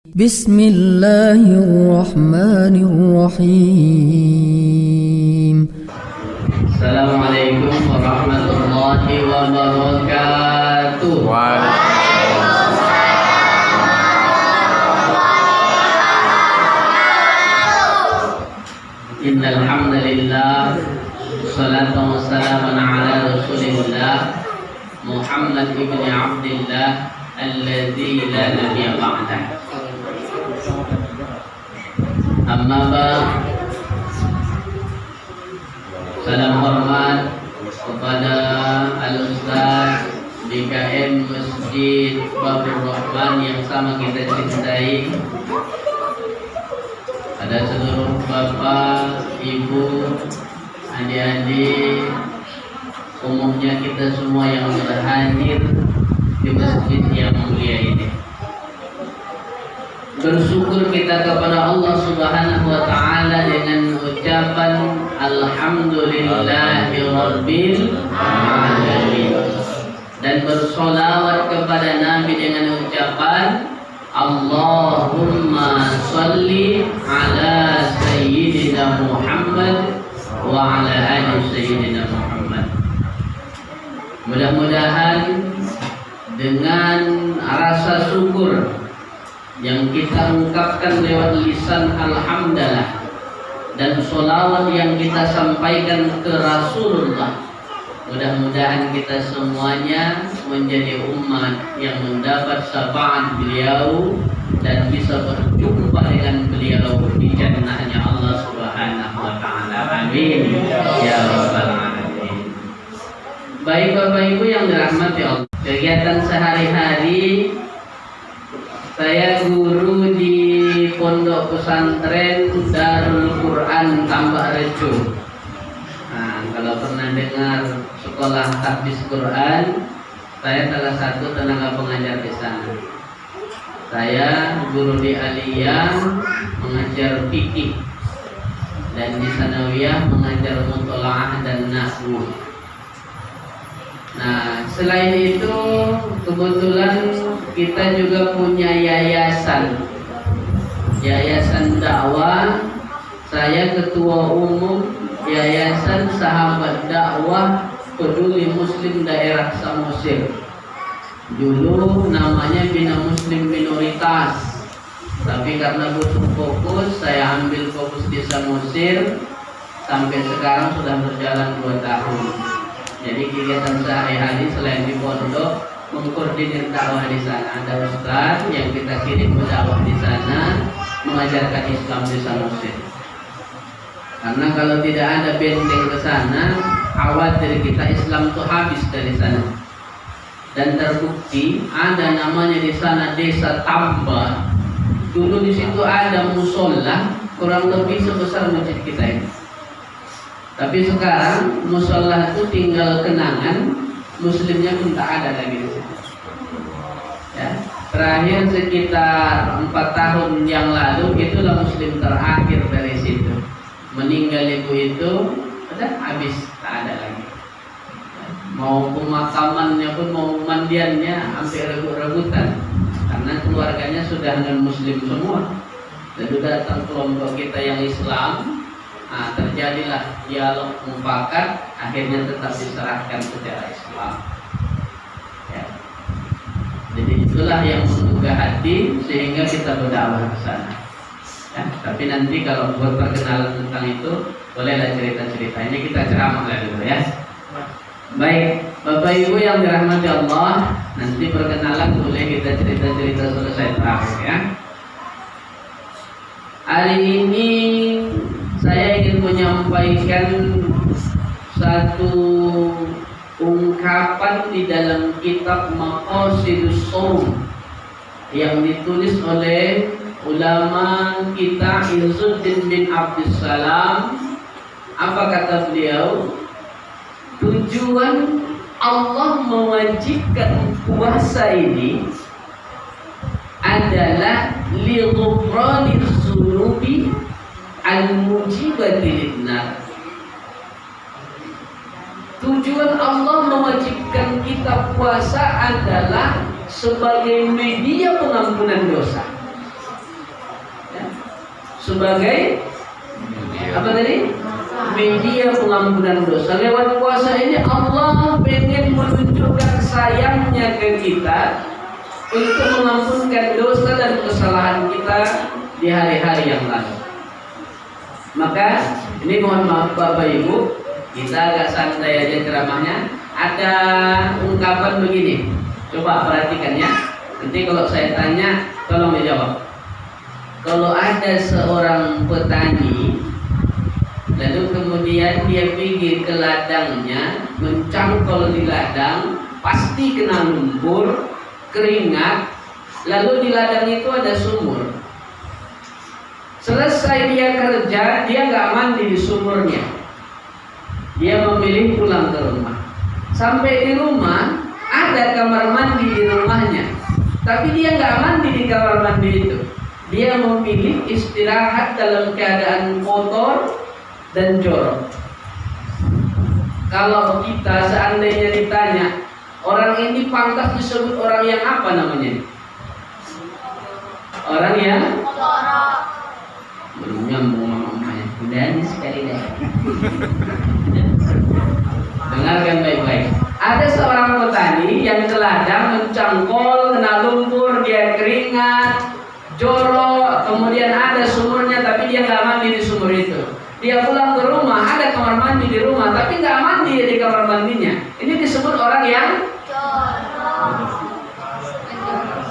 Bismillahirrahmanirrahim. Assalamualaikum warahmatullahi wabarakatuh. Innal hamdalillah, salatu wassalamu ala rasulillah Muhammad ibn Abdillah alladzi la nabiyya ba'dah. Amma ba'd. Salam hormat kepada Al-Ustaz BKM Masjid Babur Rahman yang sama kita cintai, ada seluruh bapak, ibu, adik-adik, umumnya kita semua yang sudah hadir di masjid yang mulia ini. Bersyukur kita kepada Allah Subhanahu wa taala dengan ucapan alhamdulillahirabbil alamin, dan bersolawat kepada Nabi dengan ucapan Allahumma sholli ala sayyidina Muhammad wa ala ali sayyidina Muhammad. Mudah-mudahan dengan rasa syukur yang kita ungkapkan lewat lisan alhamdulillah dan sholawat yang kita sampaikan ke Rasulullah, mudah-mudahan kita semuanya menjadi umat yang mendapat syafaat beliau dan bisa berjumpa dengan beliau di jannahnya Allah Subhanahu wa taala. Amin ya rabbal alamin. Baik Bapak Ibu yang dirahmati Allah, kegiatan sehari-hari saya guru di Pondok Pesantren Darul Quran Tambak Rejo. Nah, kalau pernah dengar sekolah Tahfiz Quran, saya salah satu tenaga pengajar di sana. Saya guru di Aliyah, mengajar fikih, dan di Sanawiyah mengajar mutolaah dan nahwu. Nah, selain itu kebetulan kita juga punya yayasan dakwah. Saya ketua umum Yayasan Sahabat Dakwah Peduli Muslim Daerah Samosir. Dulu namanya Bina Muslim Minoritas, tapi karena butuh fokus saya ambil fokus di Samosir. Sampai sekarang sudah berjalan 2 tahun. Jadi kegiatan sehari-hari selain di pondok, mengkoordinir dakwah di sana. Ada ustaz yang kita kirim berdakwah di sana, mengajarkan Islam di Samosir. Karena kalau tidak ada benteng ke sana, khawatir kita Islam itu habis dari sana. Dan terbukti ada namanya di sana Desa Tamba. Dulu di situ ada musola kurang lebih sebesar masjid kita ini. Tapi sekarang musola itu tinggal kenangan, muslimnya pun tak ada lagi di situ. Ya, terakhir sekitar 4 tahun yang lalu itulah muslim terakhir dari situ. Meninggal ibu itu, udah habis, tak ada lagi. Mau pemakamannya pun, mau mandiannya hampir rebut-rebutan, karena keluarganya sudah non muslim semua. Dan datang kelompok kita yang Islam. Nah, terjadilah dialog mufakat, akhirnya tetap diserahkan secara Islam. Ya. Jadi itulah yang menggugah hati sehingga kita berdakwah ke sana. Ya, tapi nanti kalau buat perkenalan tentang itu, bolehlah cerita-cerita. Ini kita ceramah dulu ya. Baik, Bapak Ibu yang dirahmati Allah, nanti perkenalan boleh kita cerita-cerita selesai terakhir ya. Hari ini saya ingin menyampaikan satu ungkapan di dalam kitab Maqasidus Shaum yang ditulis oleh ulama kita Izzuddin bin Abdussalam. Apa kata beliau? Tujuan Allah mewajibkan puasa ini adalah li ghufrani dzunubi al-mujibati lin-nar. Tujuan Allah mewajibkan kita puasa adalah sebagai media pengampunan dosa. sebagai apa tadi? Media pengampunan dosa. Lewat puasa ini Allah pengen menunjukkan sayangnya ke kita untuk mengampunkan dosa dan kesalahan kita di hari-hari yang lalu. Maka ini mohon maaf Bapak Ibu, kita agak santai aja ceramahnya. Ada ungkapan begini, coba perhatikan ya. Nanti kalau saya tanya, tolong dijawab. Kalau ada seorang petani, lalu kemudian dia pergi ke ladangnya, mencangkol di ladang, pasti kena lumpur, keringat, lalu di ladang itu ada sumur. Selesai dia kerja, dia nggak mandi di sumurnya. Dia memilih pulang ke rumah. Sampai di rumah, ada kamar mandi di rumahnya. Tapi dia nggak mandi di kamar mandi itu. Dia memilih istirahat dalam keadaan kotor dan jorok. Kalau kita seandainya ditanya, orang ini pantas disebut orang yang apa namanya? Orang yang belum nyambung mamanya. Udah sekali dah. Dengarkan baik-baik. Ada seorang petani yang ke ladang mencangkol, kena lumpur, dia keringat, jorok, kemudian ada sumurnya tapi dia nggak mandi di sumur itu. Dia pulang ke rumah, ada kamar mandi di rumah tapi nggak mandi di kamar mandinya. Ini disebut orang yang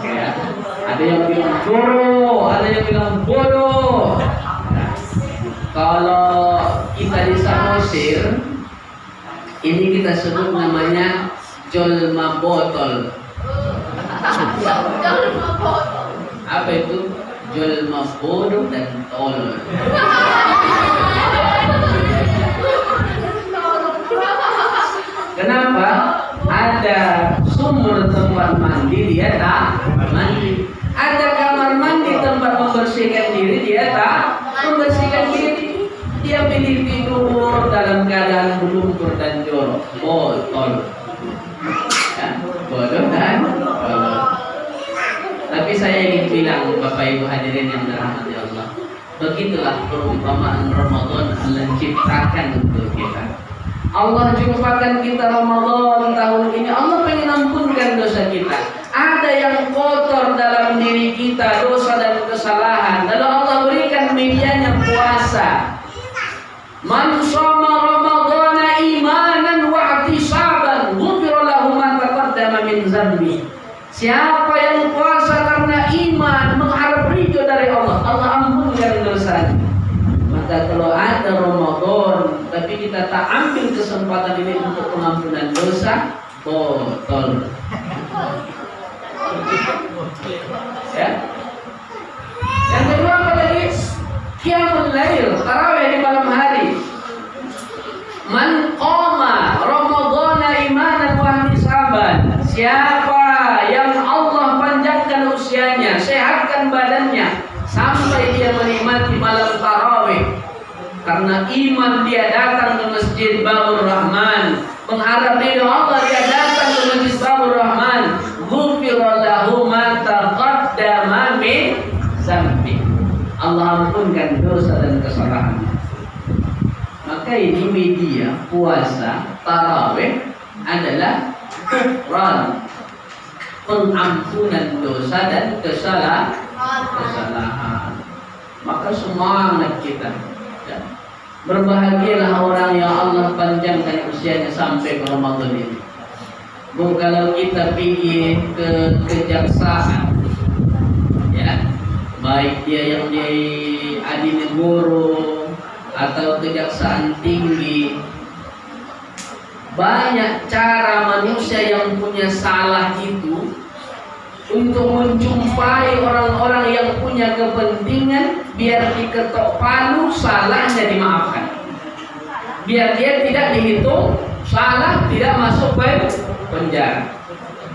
ya. Ada yang bilang jorok, ada yang bilang bodoh. Kalau kita di Samosir, ini kita sebut namanya jolma botol. Apa itu? Jolma bodoh dan tolol. Kenapa? Ada sumur tempat mandi dia tak mandi. Ada kamar mandi tempat membersihkan diri dia tak membersihkan diri. Dia pilih tidur dalam keadaan berlumpur dan jorok. Botol. Ya, bodoh dan tolol. Tapi saya ingin bilang Bapak Ibu hadirin yang dirahmati Allah, begitulah perumpamaan Ramadan Allah ciptakan untuk kita. Allah jumpakan kita Ramadan tahun ini, Allah pengen ampunkan dosa kita. Ada yang kotor dalam diri kita, dosa dan kesalahan, lalu Allah berikan medianya puasa. Man shoma Ramadana imanan wa ihtisaban ghufira lahu ma taqaddama min dzambi. Siapa yang puasa karena iman, mengharap ridho dari Allah, Allah ampunkan dosanya. Maka kalau ada Ramadan tapi kita tak ambil kesempatan ini untuk pengampunan dosa, botol. Ya. Yang kedua apa lagi? Qiyamul lail, tarawih di malam hari. Man qama Ramadhana imanan wa ihtisaban. Siapa yang Allah panjangkan usianya, sehatkan badannya sampai dia menikmati malam tarawih, karena iman dia datang ke Masjid Babur Rahman, mengharap ridho Allah dia datang ke Masjid Babur Rahman, ghufira lahu ma taqaddama min dzambi. Allah ampunkan dosa dan kesalahannya. Maka ini media puasa tarawih adalah kufran, pengampunan dosa dan kesalahan. Maka semangat kita ya. Berbahagialah orang yang Allah panjangkan usianya sampai ke Ramadan ini. Kalau kita pergi ke kejaksaan ya, baik dia yang di Adinegoro atau kejaksaan tinggi, banyak cara manusia yang punya salah itu untuk menjumpai orang-orang yang punya kepentingan biar diketok palu, salahnya dimaafkan, biar dia tidak dihitung salah, tidak masuk penjara.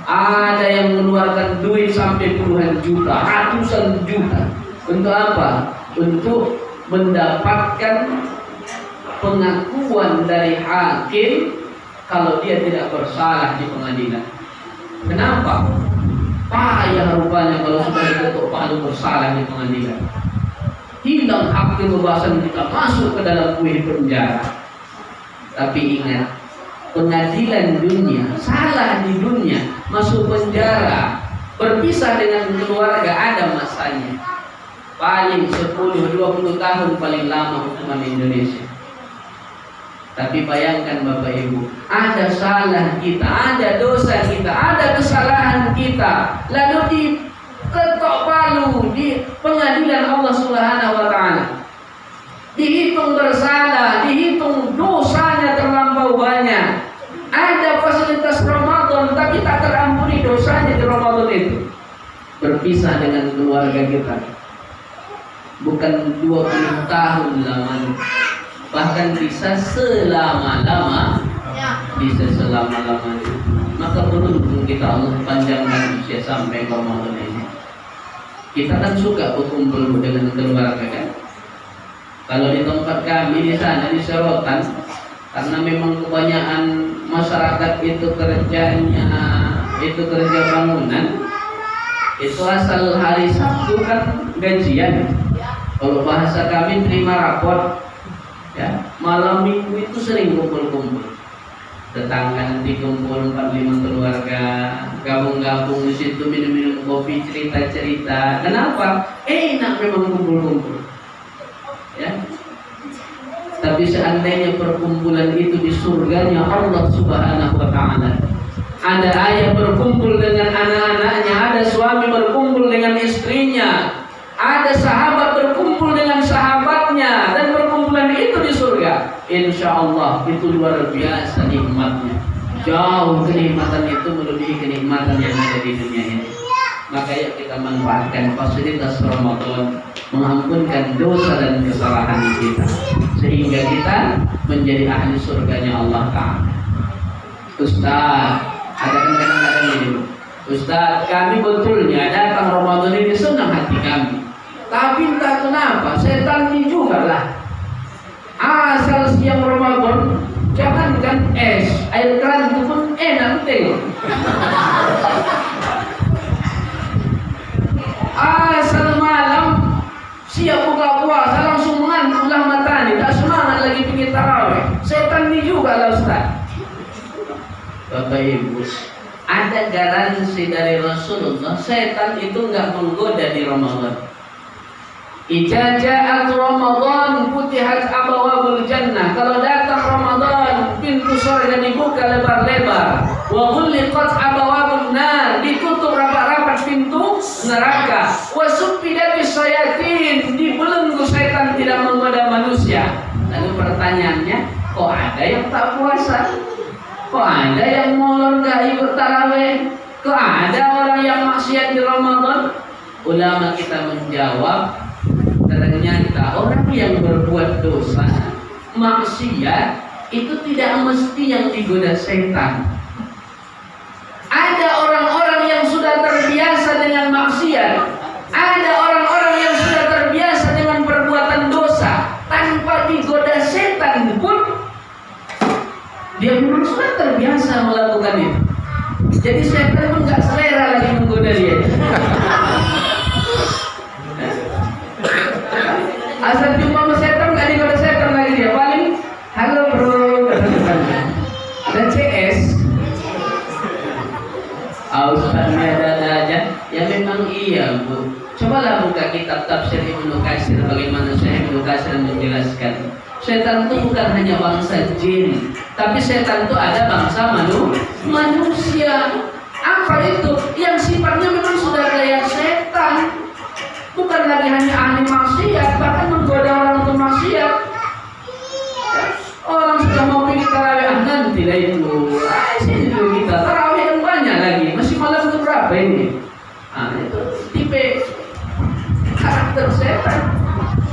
Ada yang mengeluarkan duit sampai puluhan juta, ratusan juta. Untuk apa? Untuk mendapatkan pengakuan dari hakim kalau dia tidak bersalah di pengadilan. Kenapa? Payah rupanya kalau sudah diketuk palu bersalah di pengadilan. hilang hak kebebasan kita, masuk ke dalam kuil penjara. Tapi ingat, pengadilan dunia, salah di dunia, masuk penjara, berpisah dengan keluarga, ada masanya. Paling 10-20 tahun paling lama hukuman Indonesia. Tapi bayangkan Bapak Ibu, ada salah kita, ada dosa kita, ada kesalahan kita, lalu diketok palu di pengadilan Allah Subhanahu wa Ta'ala. Dihitung bersalah, dihitung dosanya terlampau banyak. Ada fasilitas Ramadan tapi tak terampuni dosanya di Ramadan itu. Berpisah dengan keluarga kita. Bukan 20 tahun lamanya, bahkan bisa selama-lama, bisa selama-lamanya. Maka beruntung kita, Allah panjangkan usia sampai Ramadan ini. Kita kan suka berkumpul dengan keluarga kan. Kalau di tempat kami di sana di Serotan, karena memang kebanyakan masyarakat itu kerjanya itu kerja bangunan, itu asal hari Sabtu kan gajian. Kalau bahasa kami terima rapor, ya, malam minggu itu sering kumpul-kumpul. Tetangga nanti kumpul 4-5 keluarga, gabung-gabung di situ, minum-minum kopi, cerita-cerita. Kenapa? Enak memang kumpul-kumpul. Ya. Tapi seandainya perkumpulan itu di surganya Allah Subhanahu wa Ta'ala, ada ayah berkumpul dengan anak-anaknya, ada suami berkumpul dengan istrinya, ada sahabat berkumpul dengan sahabatnya, dan perkumpulan itu di surga, insya Allah itu luar biasa nikmatnya. Jauh kenikmatan itu melebihi kenikmatan yang ada di dunia ini. Maka yuk kita manfaatkan fasilitas Ramadan, mengampunkan dosa dan kesalahan kita, sehingga kita menjadi ahli surganya Allah Ta'ala. Ustaz, ada kan kadang-kadang ini, Ustaz, kami betulnya datang Ramadan ini senang hati kami, tapi entah kenapa setan ini juga lah. Asal siang Ramadan, jangankan es, air keran itu pun enak tengok. Asal malam siap buka puasa langsung mengantuk lah matanya, tak semangat lagi pergi tarawih. Setan ini juga lah Ustaz. Bapak Ibu, ada garansi dari Rasulullah, setan itu nggak menggoda di Ramadan. Idza ja'at Ramadan futihat abwabul jannah. Kalau datang Ramadan, pintu surga dibuka lebar-lebar. Wa ghulliqat abwabun nar, ditutup rapat-rapat pintu neraka. Wa suffidatis syayatin, dibelenggu setan tidak menggoda manusia. Lalu pertanyaannya, kok ada yang tak puasa? Kok ada yang molor gak ikut tarawih? Kok ada orang yang maksiat di Ramadan? Ulama kita menjawab, ternyata orang yang berbuat dosa, maksiat, itu tidak mesti yang digoda setan. Ada orang-orang yang sudah terbiasa dengan maksiat, ada orang-orang yang sudah terbiasa dengan perbuatan dosa, tanpa digoda setan pun dia memang sudah terbiasa melakukan itu. Jadi setan pun gak selera lagi menggoda dia. Asal jumpa sama setan gak digoda setan lagi dia. Paling halo bro, dan CS Ustaznya ada aja. Ya memang iya Bu. Cobalah buka kitab tafsir Ibnu Katsir, bagaimana Syekh Ibnu Katsir menjelaskan. Setan itu bukan hanya bangsa jin, tapi setan itu ada bangsa manusia. Apa itu? Yang sifatnya memang sudah kayak setan. Bukan lagi hanya ahli maksiat, bahkan menggoda orang untuk maksiat. Orang sudah mau pergi tarawih, nanti lah itu. Sini dulu kita tarawih yang banyak lagi. Masih malam itu berapa ini? Itu tipe karakter setan.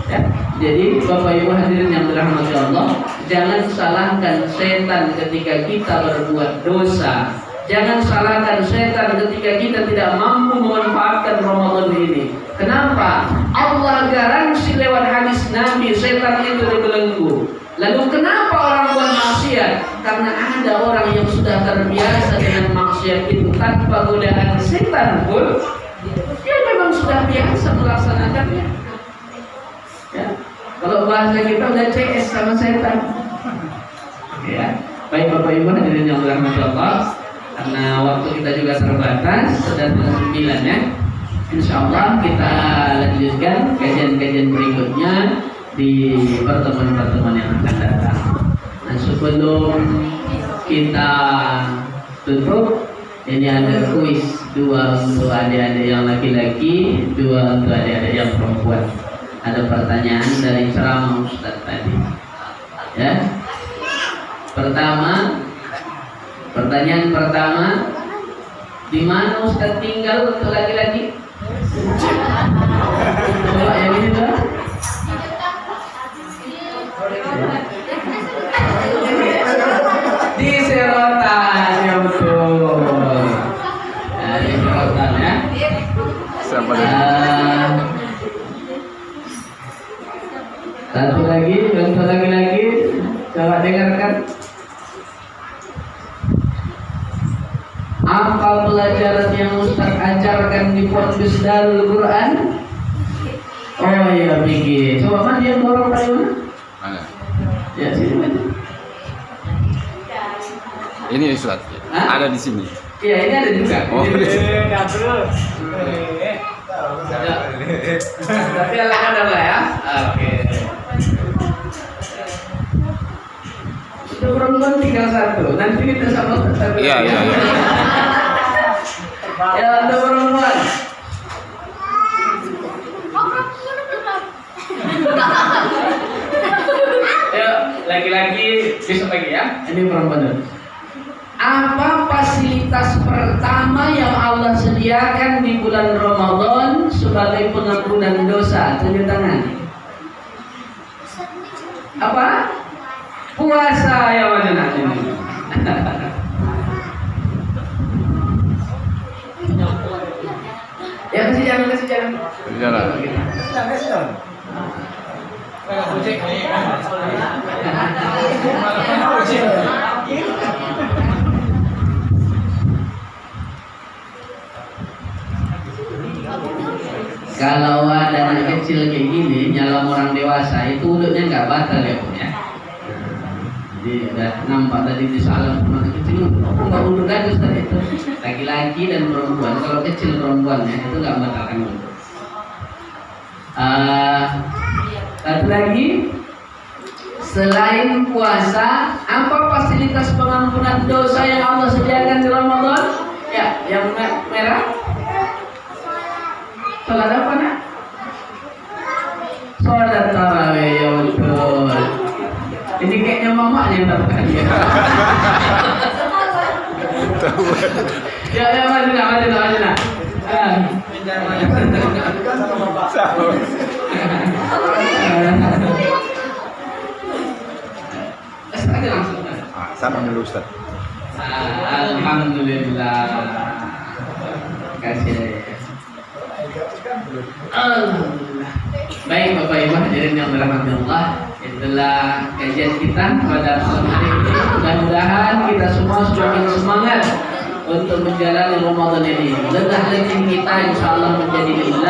Ya. Jadi Bapak Ibu hadirin yang dirahmati Allah, jangan salahkan setan ketika kita berbuat dosa. Jangan salahkan setan ketika kita tidak mampu memanfaatkan Ramadan ini. Kenapa? Allah garansi lewat hadis Nabi setan itu dibelenggu. Lalu kenapa orang buat maksiat? Karena ada orang yang sudah terbiasa dengan maksiat itu tanpa godaan setan pun, dia memang sudah biasa melaksanakannya. bahasa kita udah CS sama setan. Ya, baik Bapak Ibu hadirin yang dirahmati Allah, karena waktu kita juga terbatas, sudah jam 9 ya. Insya Allah kita lanjutkan kajian-kajian berikutnya di pertemuan-pertemuan yang akan datang. Nah, sebelum kita tutup, ini ada kuis, 2 untuk adik-adik yang laki-laki, 2 untuk adik-adik yang perempuan. Ada pertanyaan dari ceramah Ustadz tadi. Ya. Pertanyaan pertama, di mana Ustadz tinggal untuk laki-laki? Coba yang ini tuh. Di Serotan, ya betul. Nah, di Serotan ya. Siapa Satu lagi, coba dengarkan. Apa pelajaran yang Ustaz ajarkan di Pondus Darul Quran? Oh iya, pikir. Coba mana dia dorong pada mana? Ya, sini mana? Ini Ustaz. Ada di sini. Iya, ini ada juga. Oh, di sini. Tapi ada lah ya. Oke. Sudah perempuan tinggal 1. Nanti kita sama satu. Iya. Ya, untuk perempuan. Ya, laki-laki besok lagi ya. Ini perempuan dulu. Apa fasilitas pertama yang Allah sediakan di bulan Ramadan sebagai pengampunan dosa? Tunjuk tangan. Apa? Puasa ya wajah ini. Ya kasih jalan. Kalau ada anak kecil kayak gini nyalam orang dewasa itu uduknya nggak batal ya Bu ya. Jadi udah nampak tadi di salam anak kecil nggak uduk lagi Ustaz itu. Laki-laki dan perempuan, kalau kecil perempuannya itu nggak batalkan uduk. Satu lagi, selain puasa, apa fasilitas pengampunan dosa yang Allah sediakan di Ramadan? Ya, yang merah. Sholat apa nak? Sholat tarawih, ya betul. Ini kayaknya mamanya yang dapat ya. Ya, maju. Sama dulu Ustaz. Alhamdulillah. Kasih. Alhamdulillah. Baik Bapak Ibu hadirin yang dirahmati Allah, itulah kajian kita pada malam hari ini. Mudah-mudahan kita semua semakin semangat untuk menjalani Ramadan ini. Letih kita insya Allah menjadi lillah.